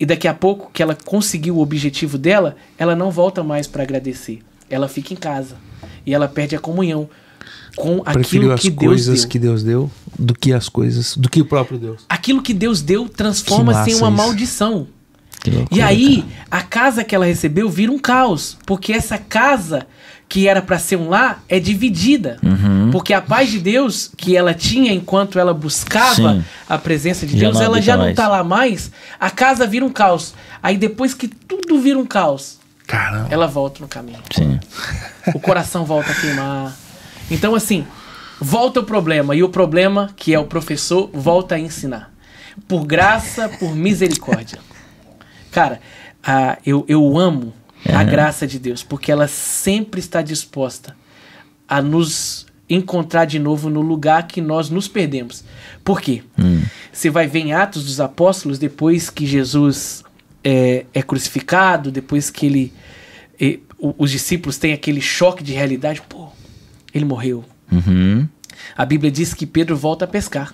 E daqui a pouco que ela conseguiu o objetivo dela, ela não volta mais para agradecer. Ela fica em casa e ela perde a comunhão com aquilo que Deus deu. Preferiu as coisas que Deus deu do que as coisas, do que o próprio Deus. Aquilo que Deus deu transforma-se em uma maldição. Loucura, e aí, a casa que ela recebeu vira um caos, porque essa casa que era para ser um lar é dividida. Porque a paz de Deus que ela tinha enquanto ela buscava a presença de Deus, ela já não está lá mais. A casa vira um caos. Aí depois que tudo vira um caos, caramba, ela volta no caminho. Sim. O coração volta a queimar. Então assim, volta o problema. E o problema, que é o professor, volta a ensinar. Por graça, por misericórdia. Cara, eu amo a graça de Deus, porque ela sempre está disposta a nos encontrar de novo no lugar que nós nos perdemos. Por quê? Você vai ver em Atos dos Apóstolos, depois que Jesus é crucificado, depois que os discípulos têm aquele choque de realidade, pô, ele morreu. A Bíblia diz que Pedro volta a pescar.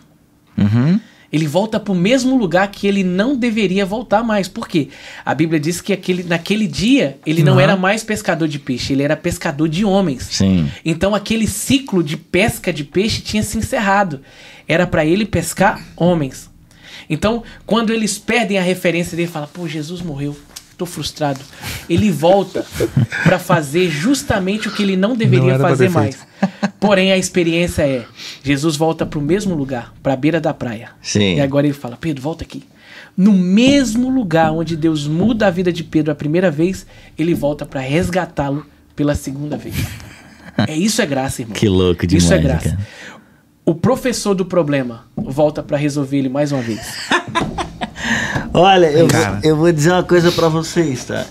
Ele volta para o mesmo lugar que ele não deveria voltar mais. Por quê? A Bíblia diz que naquele dia ele não era mais pescador de peixe, ele era pescador de homens. Sim. Então aquele ciclo de pesca de peixe tinha se encerrado. Era para ele pescar homens. Então, quando eles perdem a referência dele, fala: pô, Jesus morreu, tô frustrado. Ele volta para fazer justamente o que ele não deveria fazer mais. Porém, a experiência é: Jesus volta para o mesmo lugar, para a beira da praia. Sim. E agora ele fala: Pedro, volta aqui. No mesmo lugar onde Deus muda a vida de Pedro a primeira vez, ele volta para resgatá-lo pela segunda vez. Isso é graça, irmão. Que louco demais. Isso é graça. Cara. O professor do problema volta para resolver ele mais uma vez. Olha, eu vou dizer uma coisa para vocês, tá?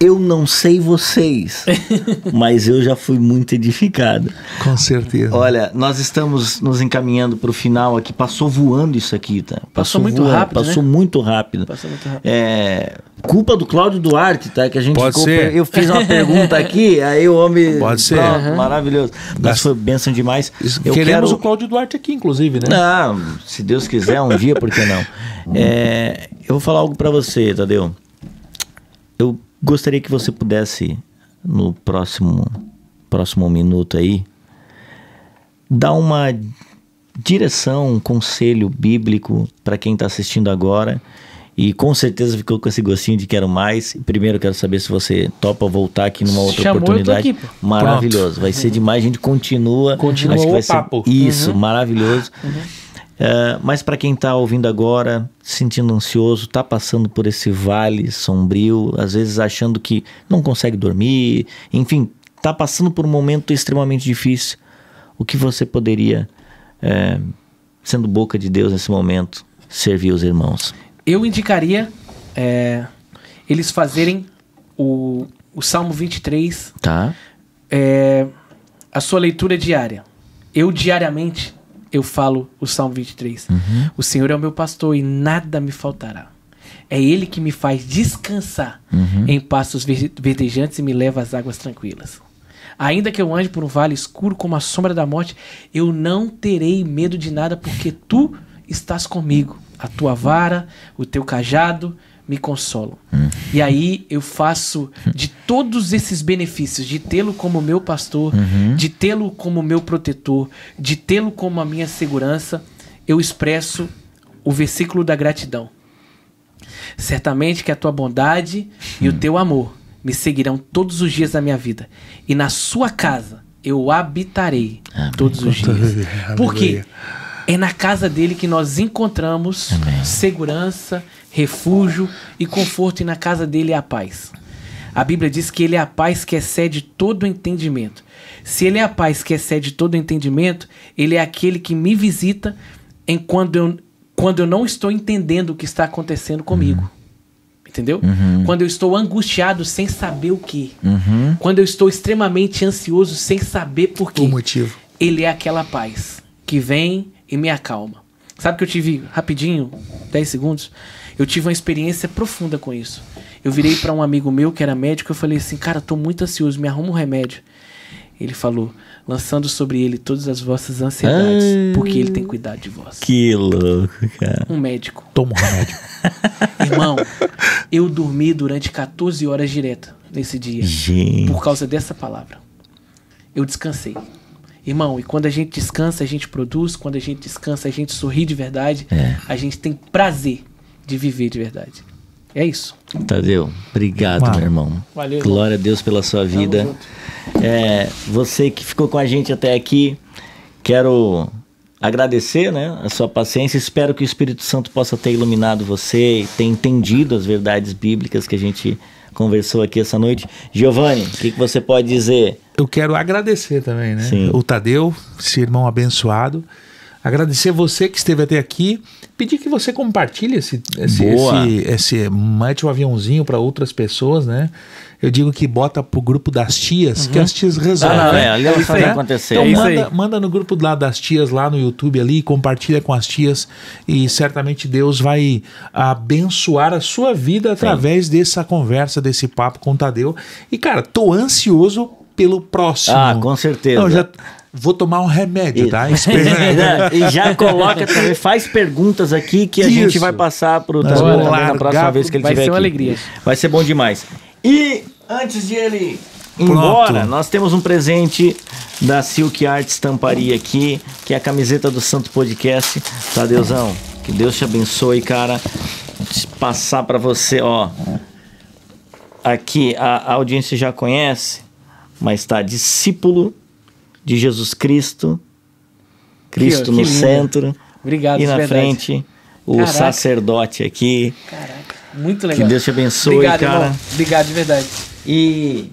Eu não sei vocês, mas eu já fui muito edificado. Com certeza. Olha, nós estamos nos encaminhando para o final aqui. Passou voando isso aqui, tá? Passou muito rápido, Passou muito rápido. Passou muito rápido. Culpa do Cláudio Duarte, tá? Que a gente Pode ser. Eu fiz uma pergunta aqui, aí o homem... Pode ser. Pronto, maravilhoso. Mas foi bênção demais. Queremos o Cláudio Duarte aqui, inclusive, né? Não, se Deus quiser, um dia, por que não? Eu vou falar algo para você, Tadeu. Eu gostaria que você pudesse, no próximo minuto aí, dar uma direção, um conselho bíblico para quem está assistindo agora e com certeza ficou com esse gostinho de quero mais. Primeiro quero saber se você topa voltar aqui numa outra oportunidade. Eu tô aqui, maravilhoso, pronto. vai ser demais, a gente continua. Continua acho que o vai papo. Ser isso, maravilhoso. Mas para quem está ouvindo agora, se sentindo ansioso, está passando por esse vale sombrio, às vezes achando que não consegue dormir, enfim, está passando por um momento extremamente difícil, o que você poderia, sendo boca de Deus nesse momento, servir os irmãos? Eu indicaria eles fazerem o Salmo 23, Tá. A sua leitura diária. Eu diariamente eu falo o Salmo 23. O Senhor é o meu pastor e nada me faltará. É Ele que me faz descansar em pastos verdejantes e me leva às águas tranquilas. Ainda que eu ande por um vale escuro como a sombra da morte, eu não terei medo de nada, porque Tu estás comigo. A Tua vara, o Teu cajado me consolam. E aí eu faço de todos esses benefícios, de tê-lo como meu pastor, de tê-lo como meu protetor, de tê-lo como a minha segurança, eu expresso o versículo da gratidão. Certamente que a tua bondade e o teu amor me seguirão todos os dias da minha vida, e na sua casa eu habitarei todos os dias. Porque é na casa dele que nós encontramos segurança, refúgio e conforto, e na casa dele é a paz. A Bíblia diz que ele é a paz que excede todo entendimento. Se ele é a paz que excede todo entendimento, ele é aquele que me visita quando eu não estou entendendo o que está acontecendo comigo. Entendeu? Quando eu estou angustiado sem saber o que. Quando eu estou extremamente ansioso sem saber por quê. O motivo. Ele é aquela paz que vem e me acalma. Sabe que eu tive, rapidinho, 10 segundos, eu tive uma experiência profunda com isso. Eu virei para um amigo meu que era médico, eu falei assim, cara, tô muito ansioso, me arruma um remédio. Ele falou, lançando sobre ele todas as vossas ansiedades, porque ele tem cuidado de vós. Que louco, cara. Um médico. Toma um remédio. Irmão, eu dormi durante 14 horas direto nesse dia. Gente. Por causa dessa palavra. Eu descansei. Irmão, e quando a gente descansa, a gente produz. Quando a gente descansa, a gente sorri de verdade. A gente tem prazer de viver de verdade. É isso. Tadeu, obrigado, meu irmão. Valeu, irmão. Glória a Deus pela sua vida. Você que ficou com a gente até aqui, quero agradecer, né, a sua paciência. Espero que o Espírito Santo possa ter iluminado você e ter entendido as verdades bíblicas que a gente conversou aqui essa noite. Giovanni, o que você pode dizer? Eu quero agradecer também, né? Sim. O Tadeu, esse irmão abençoado. Agradecer você que esteve até aqui. Pedir que você compartilhe mete um aviãozinho para outras pessoas, né? Eu digo que bota pro grupo das tias, que as tias resolvem. Ali elas fazem acontecer. Então manda no grupo lá das tias, lá no YouTube ali, compartilha com as tias, e certamente Deus vai abençoar a sua vida através dessa conversa, desse papo com o Tadeu. E cara, tô ansioso pelo próximo. Com certeza. Não, já vou tomar um remédio, tá? E já coloca também, faz perguntas aqui que a gente vai passar pro Tadeu na próxima vez que ele estiver aqui. Vai ser uma alegria. Vai ser bom demais. E antes de ele ir embora, nós temos um presente da Silk Art Estamparia aqui, que é a camiseta do Santo Podcast. Tadeuzão, que Deus te abençoe, cara. Passar pra você, ó. Aqui, a audiência já conhece, mas tá discípulo de Jesus Cristo, Cristo no centro. Obrigado, e na frente o sacerdote aqui. Caraca, muito legal. Que Deus te abençoe, obrigado, cara. Irmão. Obrigado de verdade. E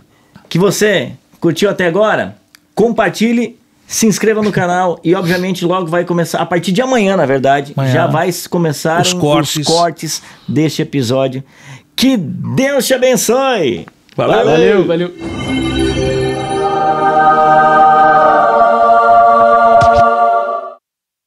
que você curtiu até agora, compartilhe, se inscreva no canal e obviamente logo vai começar, a partir de amanhã, na verdade, já vai começar os cortes deste episódio. Que Deus te abençoe! Valeu. Valeu.